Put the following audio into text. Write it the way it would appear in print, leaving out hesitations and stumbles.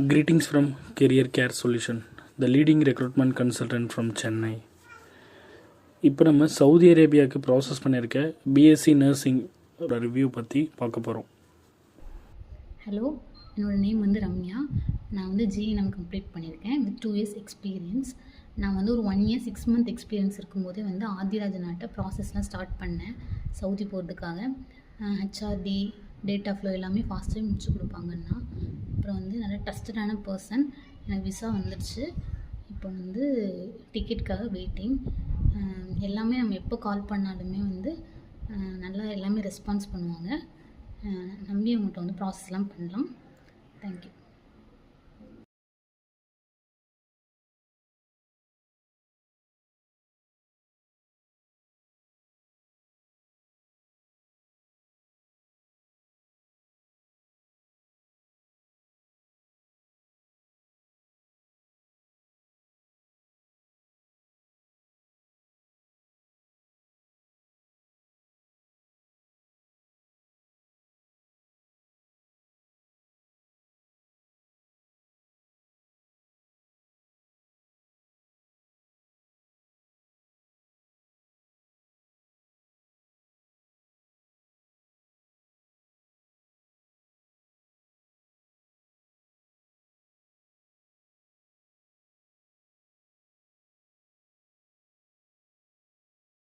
Greetings from Career Care Solution, the leading recruitment consultant from Chennai. இப்போ நம்ம Saudi அரேபியாவுக்கு process பண்ணியிருக்க BSc nursing review பற்றி பார்க்க போகிறோம். ஹலோ, என்னோடய நேம் வந்து ரம்யா. நான் வந்து ஜிஎன்எம் கம்ப்ளீட் பண்ணியிருக்கேன் வித் 2 years எக்ஸ்பீரியன்ஸ். நான் வந்து ஒரு 1 year 6 month எக்ஸ்பீரியன்ஸ் இருக்கும்போதே வந்து ஆதிராஜனாட்ட ப்ராசஸ்லாம் ஸ்டார்ட் பண்ணேன் சவுதி போகிறதுக்காக. ஹெச்ஆர்டி டேட்டா ஃப்ளோ எல்லாமே ஃபாஸ்ட்டாக முடிச்சு கொடுப்பாங்கன்னா. அப்புறம் வந்து நல்ல ட்ரஸ்டடான பர்சன். எனக்கு விசா வந்துடுச்சு. இப்போ வந்து டிக்கெட்டுக்காக வெயிட்டிங். எல்லாமே நம்ம எப்போ கால் பண்ணாலுமே வந்து நல்லா எல்லாமே ரெஸ்பான்ஸ் பண்ணுவாங்க. நம்பி அவங்கள்ட்ட வந்து ப்ராசஸ்லாம் பண்ணலாம். தேங்க்யூ.